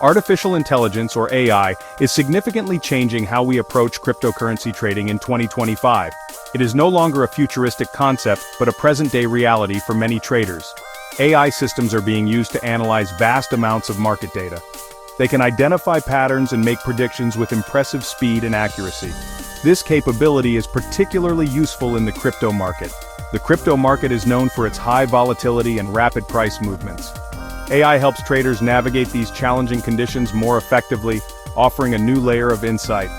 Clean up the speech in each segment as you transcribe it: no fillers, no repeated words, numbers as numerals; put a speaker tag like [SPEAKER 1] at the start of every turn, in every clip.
[SPEAKER 1] Artificial intelligence, or AI, is significantly changing how we approach cryptocurrency trading in 2025. It is no longer a futuristic concept, but a present-day reality for many traders. AI systems are being used to analyze vast amounts of market data. They can identify patterns and make predictions with impressive speed and accuracy. This capability is particularly useful in the crypto market. The crypto market is known for its high volatility and rapid price movements. AI helps traders navigate these challenging conditions more effectively, offering a new layer of insight.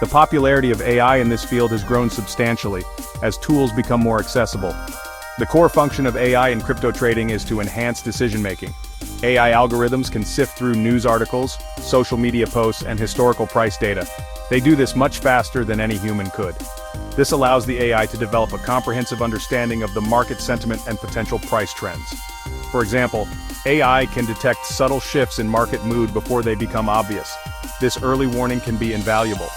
[SPEAKER 1] The popularity of AI in this field has grown substantially, as tools become more accessible. The core function of AI in crypto trading is to enhance decision-making. AI algorithms can sift through news articles, social media posts, and historical price data. They do this much faster than any human could. This allows the AI to develop a comprehensive understanding of the market sentiment and potential price trends. For example, AI can detect subtle shifts in market mood before they become obvious. This early warning can be invaluable.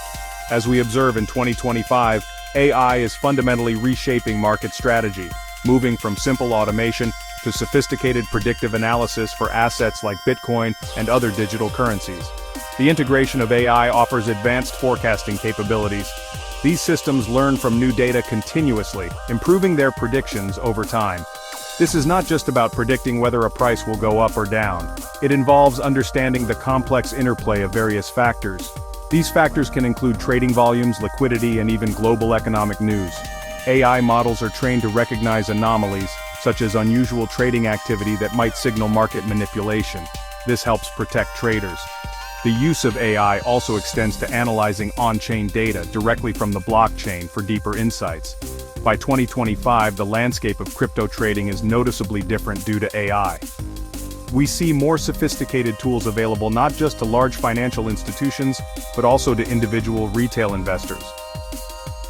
[SPEAKER 1] As we observe in 2025, AI is fundamentally reshaping market strategy, moving from simple automation to sophisticated predictive analysis for assets like Bitcoin and other digital currencies. The integration of AI offers advanced forecasting capabilities. These systems learn from new data continuously, improving their predictions over time. This is not just about predicting whether a price will go up or down. It involves understanding the complex interplay of various factors. These factors can include trading volumes, liquidity, and even global economic news. AI models are trained to recognize anomalies, such as unusual trading activity that might signal market manipulation. This helps protect traders. The use of AI also extends to analyzing on-chain data directly from the blockchain for deeper insights. By 2025, the landscape of crypto trading is noticeably different due to AI. We see more sophisticated tools available not just to large financial institutions, but also to individual retail investors.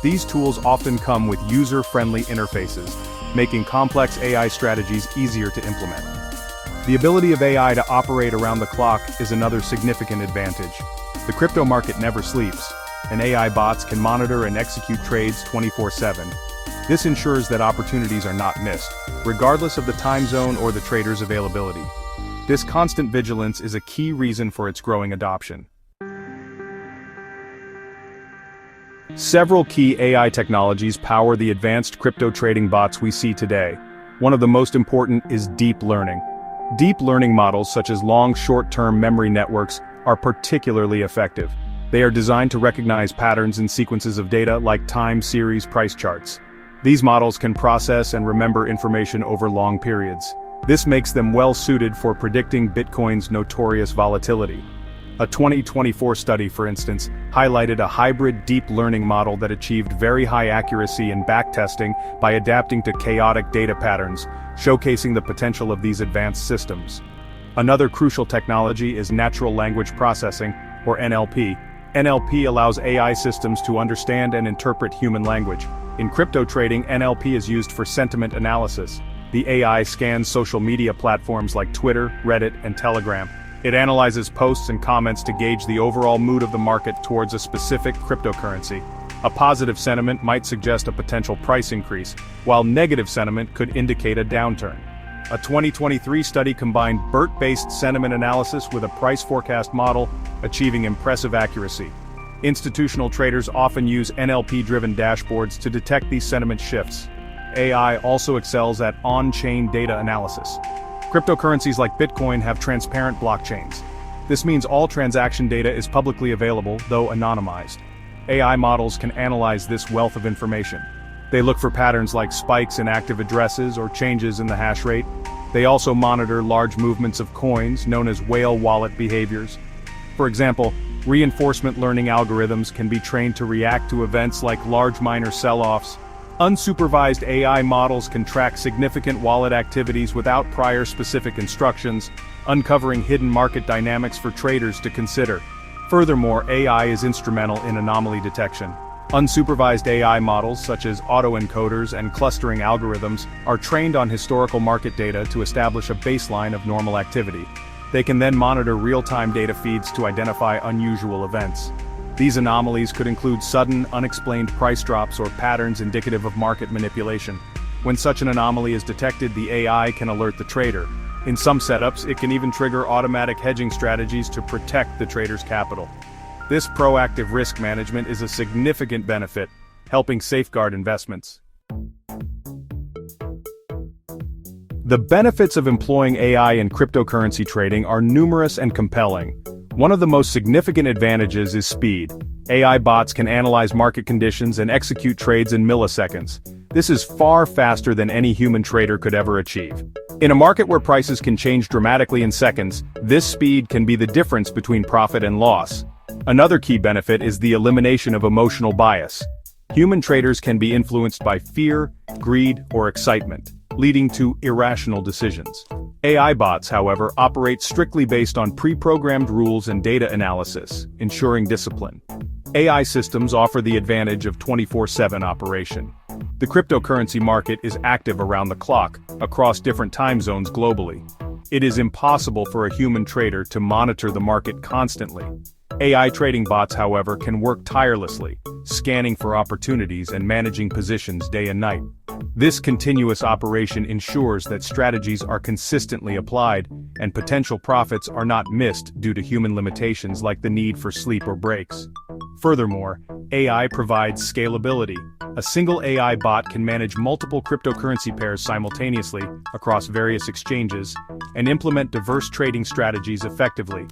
[SPEAKER 1] These tools often come with user-friendly interfaces, making complex AI strategies easier to implement. The ability of AI to operate around the clock is another significant advantage. The crypto market never sleeps, and AI bots can monitor and execute trades 24/7. This ensures that opportunities are not missed, regardless of the time zone or the trader's availability. This constant vigilance is a key reason for its growing adoption. Several key AI technologies power the advanced crypto trading bots we see today. One of the most important is deep learning. Deep learning models such as long short-term memory networks are particularly effective. They are designed to recognize patterns in sequences of data like time series price charts. These models can process and remember information over long periods. This makes them well-suited for predicting Bitcoin's notorious volatility. A 2024 study, for instance, highlighted a hybrid deep learning model that achieved very high accuracy in backtesting by adapting to chaotic data patterns, showcasing the potential of these advanced systems. Another crucial technology is natural language processing, or NLP. NLP allows AI systems to understand and interpret human language. In crypto trading, NLP is used for sentiment analysis. The AI scans social media platforms like Twitter, Reddit, and Telegram. It analyzes posts and comments to gauge the overall mood of the market towards a specific cryptocurrency. A positive sentiment might suggest a potential price increase, while negative sentiment could indicate a downturn. A 2023 study combined BERT-based sentiment analysis with a price forecast model, achieving impressive accuracy. Institutional traders often use NLP-driven dashboards to detect these sentiment shifts. AI also excels at on-chain data analysis. Cryptocurrencies like Bitcoin have transparent blockchains. This means all transaction data is publicly available, though anonymized. AI models can analyze this wealth of information. They look for patterns like spikes in active addresses or changes in the hash rate. They also monitor large movements of coins, known as whale wallet behaviors. For example, reinforcement learning algorithms can be trained to react to events like large minor sell-offs. Unsupervised AI models can track significant wallet activities without prior specific instructions, uncovering hidden market dynamics for traders to consider. Furthermore, AI is instrumental in anomaly detection. Unsupervised AI models such as autoencoders and clustering algorithms are trained on historical market data to establish a baseline of normal activity. They can then monitor real-time data feeds to identify unusual events. These anomalies could include sudden, unexplained price drops or patterns indicative of market manipulation. When such an anomaly is detected, the AI can alert the trader. In some setups, it can even trigger automatic hedging strategies to protect the trader's capital. This proactive risk management is a significant benefit, helping safeguard investments. The benefits of employing AI in cryptocurrency trading are numerous and compelling. One of the most significant advantages is speed. AI bots can analyze market conditions and execute trades in milliseconds. This is far faster than any human trader could ever achieve. In a market where prices can change dramatically in seconds, this speed can be the difference between profit and loss. Another key benefit is the elimination of emotional bias. Human traders can be influenced by fear, greed, or excitement, leading to irrational decisions. AI bots, however, operate strictly based on pre-programmed rules and data analysis, ensuring discipline. AI systems offer the advantage of 24/7 operation. The cryptocurrency market is active around the clock, across different time zones globally. It is impossible for a human trader to monitor the market constantly. AI trading bots, however, can work tirelessly, scanning for opportunities and managing positions day and night. This continuous operation ensures that strategies are consistently applied, and potential profits are not missed due to human limitations like the need for sleep or breaks. Furthermore, AI provides scalability. A single AI bot can manage multiple cryptocurrency pairs simultaneously across various exchanges and implement diverse trading strategies effectively.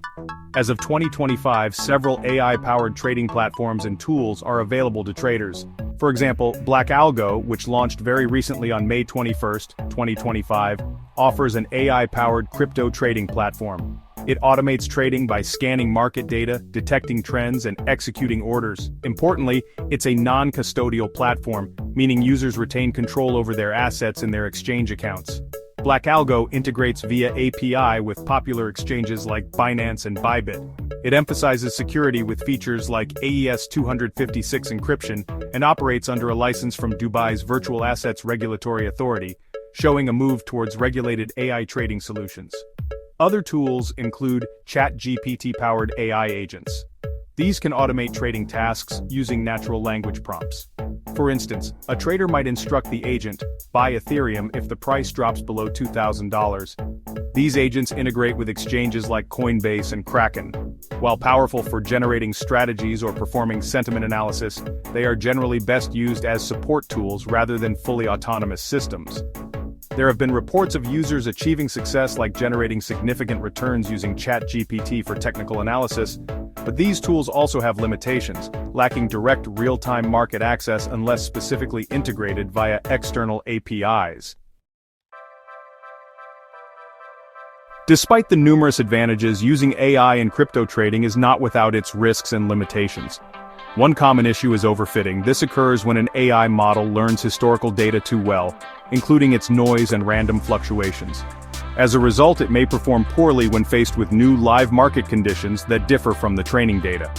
[SPEAKER 1] As of 2025, several AI-powered trading platforms and tools are available to traders. For example, Black Algo, which launched very recently on May 21, 2025, offers an AI-powered crypto trading platform. It automates trading by scanning market data, detecting trends, and executing orders. Importantly, it's a non-custodial platform, meaning users retain control over their assets in their exchange accounts. Black Algo integrates via API with popular exchanges like Binance and Bybit. It emphasizes security with features like AES 256 encryption and operates under a license from Dubai's Virtual Assets Regulatory Authority, showing a move towards regulated AI trading solutions. Other tools include ChatGPT-powered AI agents. These can automate trading tasks using natural language prompts. For instance, a trader might instruct the agent, "Buy Ethereum if the price drops below $2,000. These agents integrate with exchanges like Coinbase and Kraken. While powerful for generating strategies or performing sentiment analysis, they are generally best used as support tools rather than fully autonomous systems. There have been reports of users achieving success like generating significant returns using ChatGPT for technical analysis, but these tools also have limitations, lacking direct real-time market access unless specifically integrated via external APIs. Despite the numerous advantages, using AI in crypto trading is not without its risks and limitations. One common issue is overfitting. This occurs when an AI model learns historical data too well, including its noise and random fluctuations. As a result, it may perform poorly when faced with new live market conditions that differ from the training data.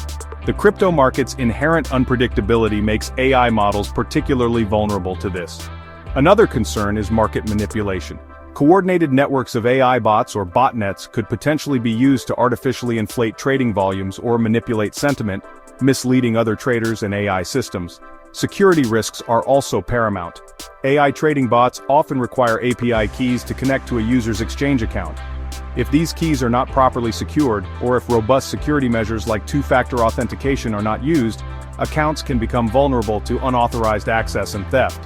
[SPEAKER 1] The crypto market's inherent unpredictability makes AI models particularly vulnerable to this. Another concern is market manipulation. Coordinated networks of AI bots or botnets could potentially be used to artificially inflate trading volumes or manipulate sentiment, misleading other traders and AI systems. Security risks are also paramount. AI trading bots often require API keys to connect to a user's exchange account. If these keys are not properly secured, or if robust security measures like two-factor authentication are not used, accounts can become vulnerable to unauthorized access and theft.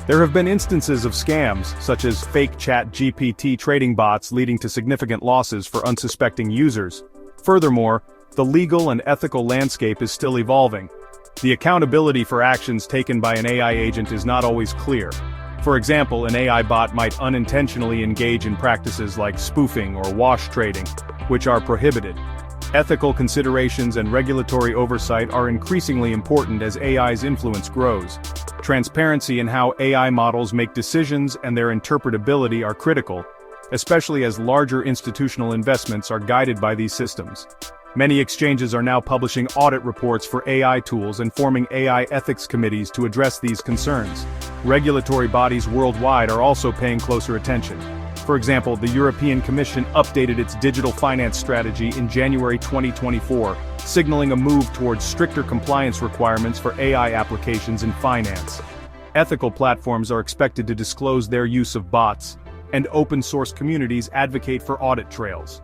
[SPEAKER 1] There have been instances of scams, such as fake ChatGPT trading bots leading to significant losses for unsuspecting users. Furthermore, the legal and ethical landscape is still evolving. The accountability for actions taken by an AI agent is not always clear. For example, an AI bot might unintentionally engage in practices like spoofing or wash trading, which are prohibited. Ethical considerations and regulatory oversight are increasingly important as AI's influence grows. Transparency in how AI models make decisions and their interpretability are critical, especially as larger institutional investments are guided by these systems. Many exchanges are now publishing audit reports for AI tools and forming AI ethics committees to address these concerns. Regulatory bodies worldwide are also paying closer attention. For example, the European Commission updated its digital finance strategy in January 2024, signaling a move towards stricter compliance requirements for AI applications in finance. Ethical platforms are expected to disclose their use of bots, and open-source communities advocate for audit trails.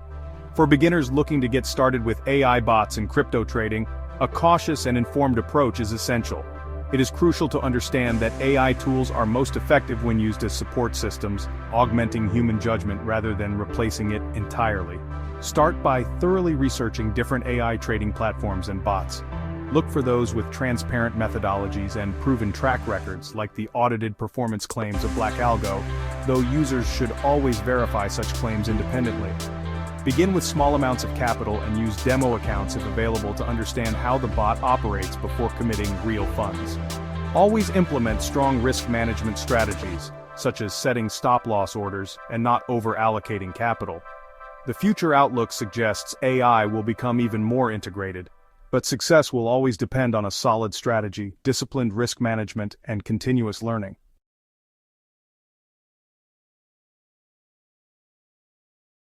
[SPEAKER 1] For beginners looking to get started with AI bots and crypto trading, a cautious and informed approach is essential. It is crucial to understand that AI tools are most effective when used as support systems, augmenting human judgment rather than replacing it entirely. Start by thoroughly researching different AI trading platforms and bots. Look for those with transparent methodologies and proven track records like the audited performance claims of Black Algo, though users should always verify such claims independently. Begin with small amounts of capital and use demo accounts if available to understand how the bot operates before committing real funds. Always implement strong risk management strategies, such as setting stop-loss orders and not over-allocating capital. The future outlook suggests AI will become even more integrated, but success will always depend on a solid strategy, disciplined risk management, and continuous learning.